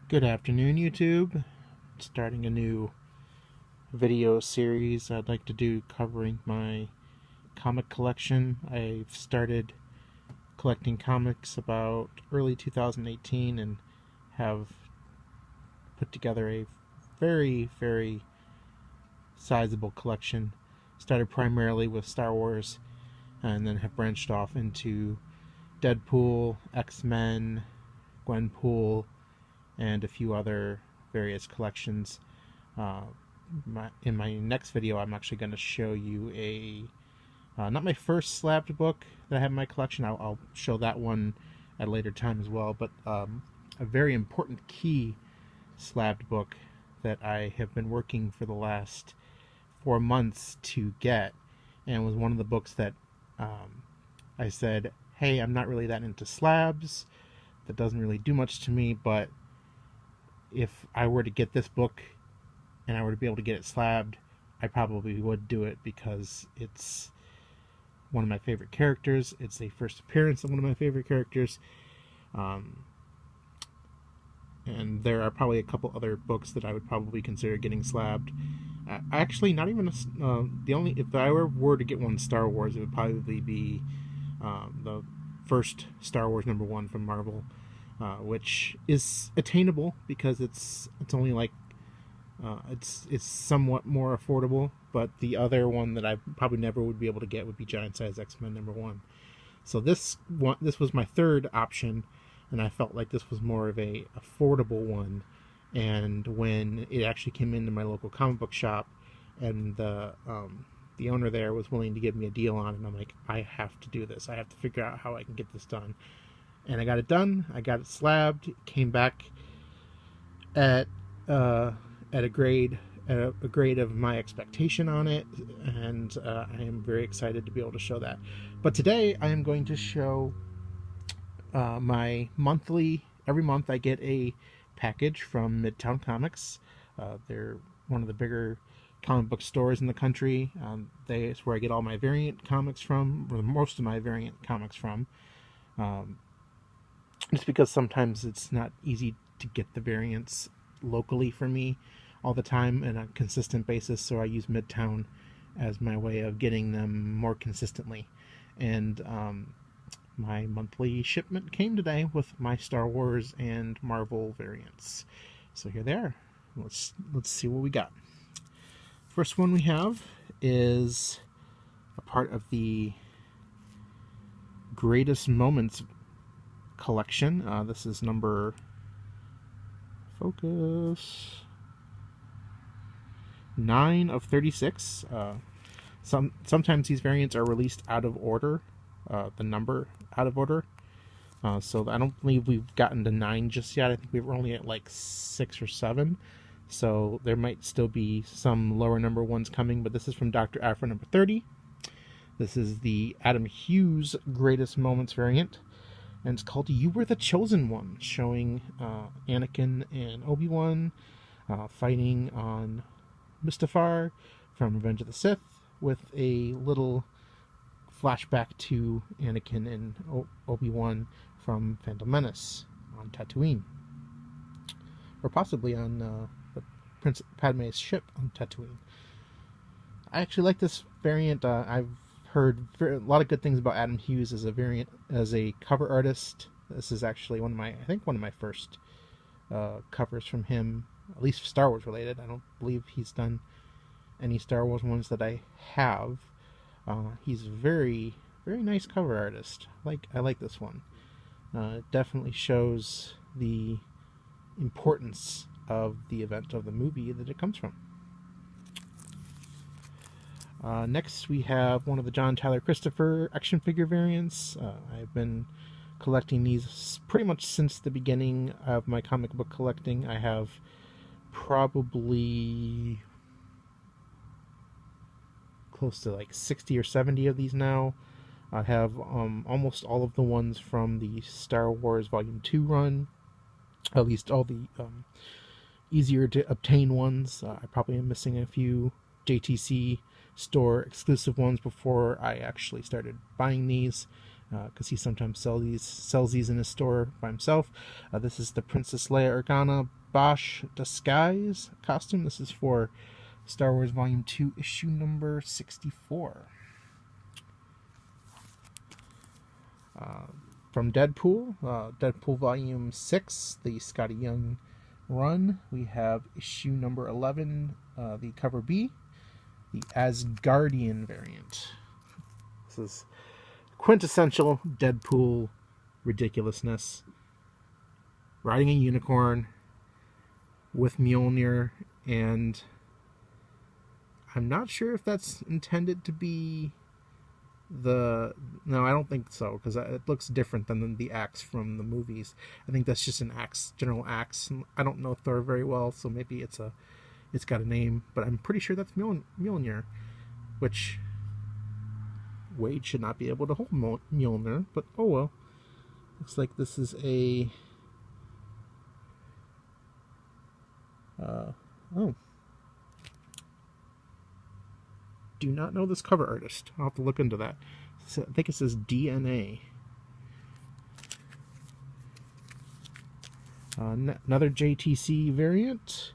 Good afternoon, YouTube. Starting a new video series I'd like to do covering my comic collection. I've started collecting comics about early 2018 and have put together a very sizable collection. Started primarily with Star Wars and then have branched off into Deadpool, X-Men, Gwenpool, and a few other various collections. In my next video, I'm actually going to show you not my first slabbed book that I have in my collection. I'll show that one at a later time as well, but a very important key slabbed book that I have been working for the last 4 months to get, and was one of the books that I said, hey, I'm not really that into slabs. That doesn't really do much to me, but if I were to get this book and I were to be able to get it slabbed, I probably would do it because it's one of my favorite characters. It's a first appearance of one of my favorite characters. And there are probably a couple other books that I would probably consider getting slabbed. Actually, not even the only, if I were to get one Star Wars, it would probably be the first Star Wars #1 from Marvel. Which is attainable because it's only like it's somewhat more affordable, but the other one that I probably never would be able to get would be Giant Size X-Men #1. So this was my third option, and I felt like this was more of a affordable one. And when it actually came into my local comic book shop, and the owner there was willing to give me a deal on it, and I'm like, I have to do this. I have to figure out how I can get this done. And I got it done. I got it slabbed. It came back at a grade of my expectation on it, and I am very excited to be able to show that. But today I am going to show my monthly. Every month I get a package from Midtown Comics. They're one of the bigger comic book stores in the country. It's where I get all my variant comics from, or most of my variant comics from. Just because sometimes it's not easy to get the variants locally for me all the time on a consistent basis, so I use Midtown as my way of getting them more consistently. And my monthly shipment came today with my Star Wars and Marvel variants. So here they are. Let's see what we got. First one we have is a part of the Greatest Moments collection. This is number, focus, 9 of 36. Sometimes these variants are released out of order, the number out of order. So I don't believe we've gotten to 9 just yet. I think we were only at like 6 or 7. So there might still be some lower number ones coming, but this is from Dr. Afro number 30. This is the Adam Hughes Greatest Moments variant, and it's called You Were the Chosen One, showing Anakin and Obi-Wan fighting on Mustafar from Revenge of the Sith, with a little flashback to Anakin and Obi-Wan from Phantom Menace on Tatooine, or possibly on Prince Padme's ship on Tatooine. I actually like this variant. I've heard a lot of good things about Adam Hughes as a cover artist. This is actually one of my first covers from him, at least Star Wars related. I don't believe he's done any Star Wars ones that I have. He's a very nice cover artist. I like this one. It definitely shows the importance of the event of the movie that it comes from. Next we have one of the John Tyler Christopher action figure variants. I've been collecting these pretty much since the beginning of my comic book collecting. I have probably close to like 60 or 70 of these now. I have almost all of the ones from the Star Wars Volume 2 run, at least all the easier to obtain ones. I probably am missing a few JTC store exclusive ones before I actually started buying these. because he sometimes sells these in his store by himself. This is the Princess Leia Organa Bosch disguise costume. This is for Star Wars Volume 2, issue number 64. From Deadpool, Deadpool Volume 6, the Scotty Young run, we have issue number 11, the cover B, the Asgardian variant. This is quintessential Deadpool ridiculousness. Riding a unicorn with Mjolnir, and I'm not sure if that's intended to be no, I don't think so, because it looks different than the axe from the movies. I think that's just an axe, general axe. I don't know Thor very well, so maybe it's got a name, but I'm pretty sure that's Mjolnir, which Wade should not be able to hold Mjolnir, but oh well. Looks like this is a do not know this cover artist. I'll have to look into that. So I think it says DNA. Another JTC variant.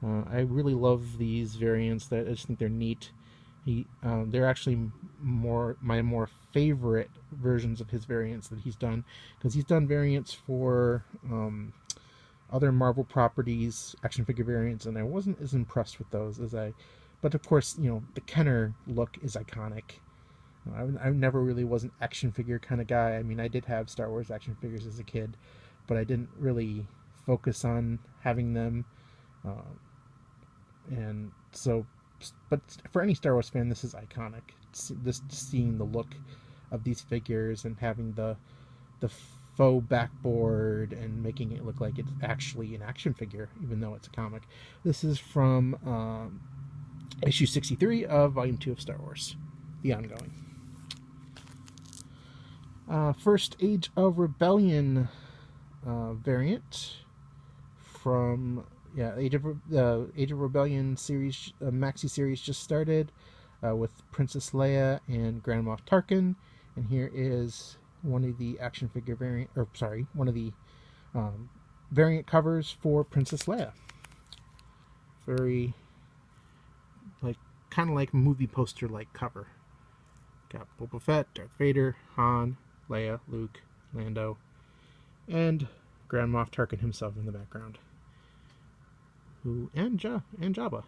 I really love these variants. I just think they're neat. They're actually my more favorite versions of his variants that he's done, because he's done variants for other Marvel properties, action figure variants, and I wasn't as impressed with those as but of course, the Kenner look is iconic. I never really was an action figure kind of guy. I mean, I did have Star Wars action figures as a kid, but I didn't really focus on having them. And so, but for any Star Wars fan, this is iconic. Just seeing the look of these figures and having the faux backboard and making it look like it's actually an action figure, even though it's a comic. This is from issue 63 of Volume 2 of Star Wars, the ongoing. First Age of Rebellion variant from Age of Rebellion series, maxi series just started with Princess Leia and Grand Moff Tarkin, and here is one of the action figure variant, one of the variant covers for Princess Leia. Very kind of like movie poster like cover. Got Boba Fett, Darth Vader, Han, Leia, Luke, Lando, and Grand Moff Tarkin himself in the background. And Jabba.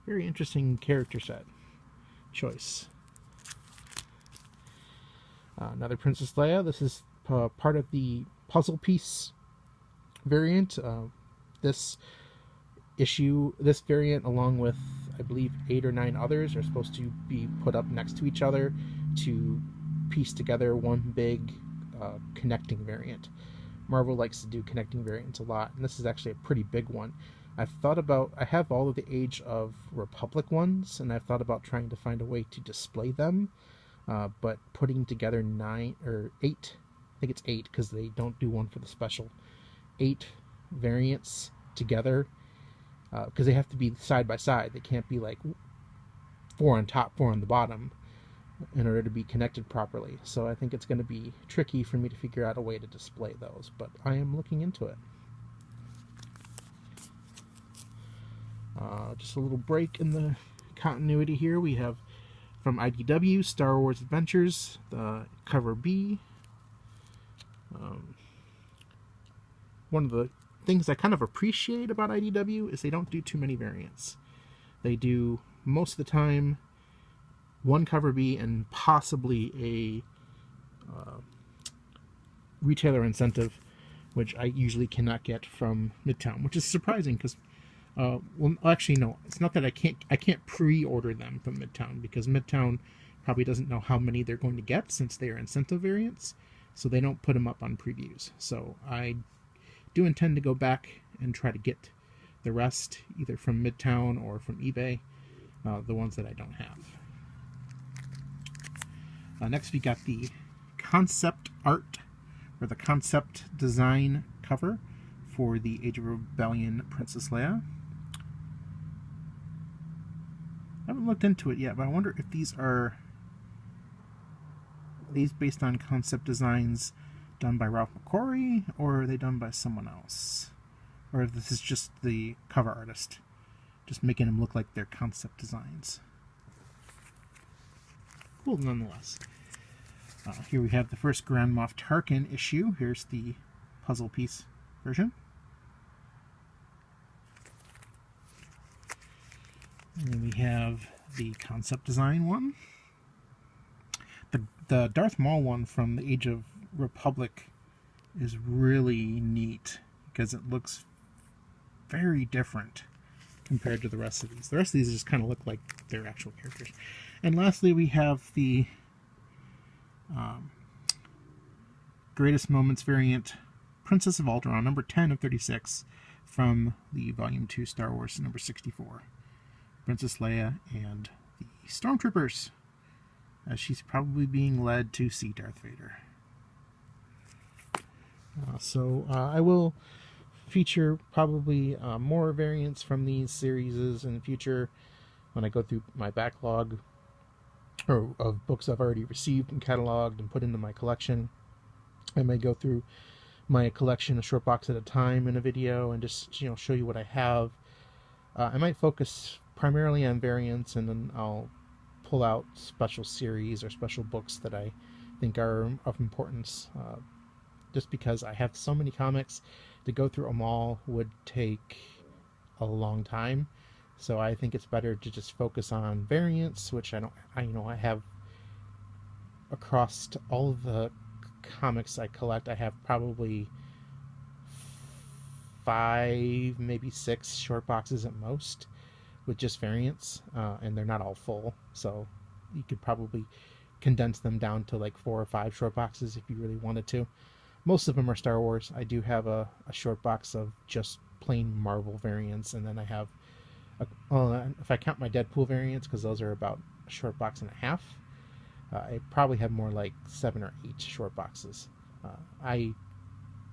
Very interesting character set choice. Another Princess Leia. This is part of the puzzle piece variant. This variant, along with I believe 8 or 9 others, are supposed to be put up next to each other to piece together one big connecting variant. Marvel likes to do connecting variants a lot, and this is actually a pretty big one. I have all of the Age of Republic ones, and I've thought about trying to find a way to display them, but putting together 9 or 8, I think it's 8 because they don't do one for the special, 8 variants together, because they have to be side by side. They can't be like 4 on top, 4 on the bottom in order to be connected properly. So I think it's going to be tricky for me to figure out a way to display those, but I am looking into it. Just a little break in the continuity here. We have from IDW, Star Wars Adventures, the cover B. One of the things I kind of appreciate about IDW is they don't do too many variants. They do, most of the time, one cover B and possibly a retailer incentive, which I usually cannot get from Midtown, which is surprising because well, actually no, it's not that I can't pre-order them from Midtown, because Midtown probably doesn't know how many they're going to get since they are incentive variants, so they don't put them up on previews. So I do intend to go back and try to get the rest either from Midtown or from eBay, the ones that I don't have. Next we got the concept art, or the concept design cover for the Age of Rebellion Princess Leia. I haven't looked into it yet, but I wonder if these are these based on concept designs done by Ralph McQuarrie, or are they done by someone else? Or if this is just the cover artist, just making them look like they're concept designs. Cool, nonetheless. Here we have the first Grand Moff Tarkin issue. Here's the puzzle piece version. And then we have the concept design one. The Darth Maul one from the Age of Republic is really neat because it looks very different compared to the rest of these. The rest of these just kind of look like they're actual characters. And lastly, we have the Greatest Moments variant, Princess of Alderaan, number 10 of 36, from the Volume 2 Star Wars number 64. Princess Leia and the Stormtroopers, as she's probably being led to see Darth Vader. I will feature probably more variants from these series in the future when I go through my backlog of books I've already received and cataloged and put into my collection. I may go through my collection a short box at a time in a video and just show you what I have. I might focus primarily on variants, and then I'll pull out special series or special books that I think are of importance. Just because I have so many comics, to go through them all would take a long time. So I think it's better to just focus on variants, which I have across all of the comics I collect. I have probably 5, maybe 6 short boxes at most with just variants, and they're not all full. So you could probably condense them down to like 4 or 5 short boxes if you really wanted to. Most of them are Star Wars. I do have a short box of just plain Marvel variants, and then I have, if I count my Deadpool variants, because those are about a short box and a half, I probably have more like 7 or 8 short boxes.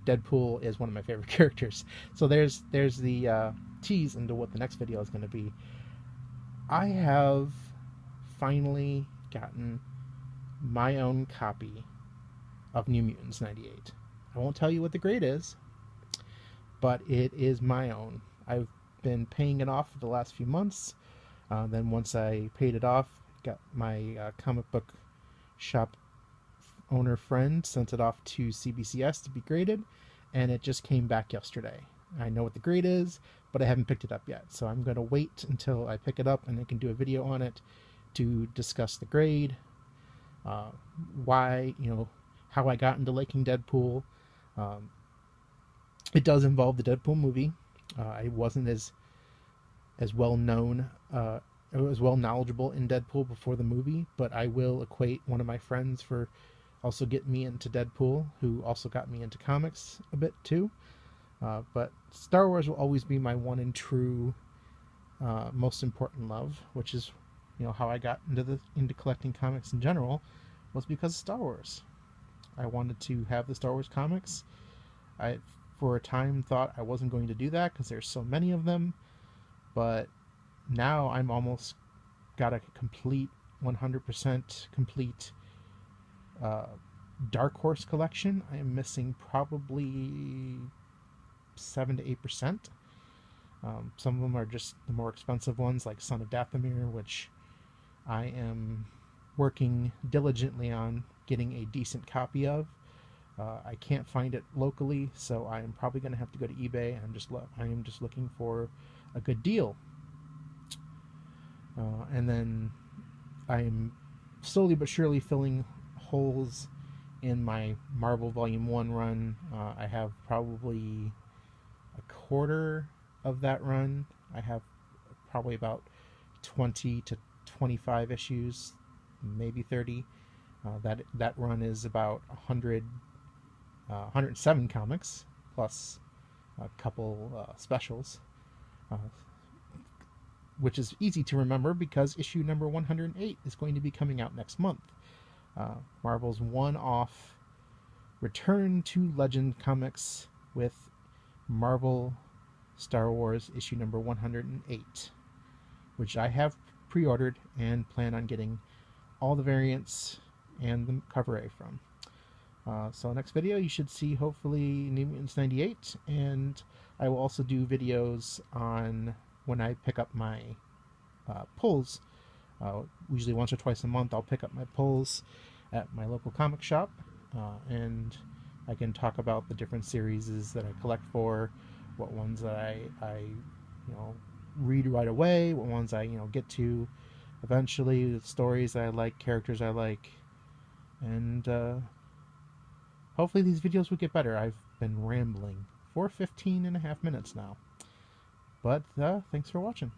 Deadpool is one of my favorite characters. So there's the tease into what the next video is going to be. I have finally gotten my own copy of New Mutants 98. I won't tell you what the grade is, but it is my own. I've been paying it off for the last few months. Then once I paid it off, got my comic book shop owner friend sent it off to CBCS to be graded, and it just came back yesterday. I know what the grade is, but I haven't picked it up yet. So I'm going to wait until I pick it up and I can do a video on it to discuss the grade, why, how I got into liking Deadpool. It does involve the Deadpool movie. I wasn't as well known, as well knowledgeable in Deadpool before the movie, but I will equate one of my friends for also getting me into Deadpool, who also got me into comics a bit too. But Star Wars will always be my one and true most important love, which is how I got into collecting comics in general, was because of Star Wars. I wanted to have the Star Wars comics. I, for a time, thought I wasn't going to do that because there's so many of them, but now I'm almost got a complete 100% complete Dark Horse collection. I am missing probably 7 to 8%. Some of them are just the more expensive ones, like Son of Dathomir, which I am working diligently on getting a decent copy of. I can't find it locally, so I am probably going to have to go to eBay. I am just looking for a good deal. And then I'm slowly but surely filling holes in my Marvel Volume 1 run. I have probably a quarter of that run. I have probably about 20 to 25 issues, maybe 30. That run is about 107 comics, plus a couple specials, which is easy to remember because issue number 108 is going to be coming out next month. Marvel's one-off return to Legend comics with Marvel Star Wars issue number 108, which I have pre-ordered and plan on getting all the variants and the cover A from. So next video you should see hopefully New Mutants 98, and I will also do videos on when I pick up my pulls. Usually once or twice a month I'll pick up my pulls at my local comic shop, and I can talk about the different series that I collect for, what ones that I read right away, what ones I get to eventually, the stories I like, characters I like, and hopefully these videos will get better. I've been rambling for 15.5 minutes now. But thanks for watching.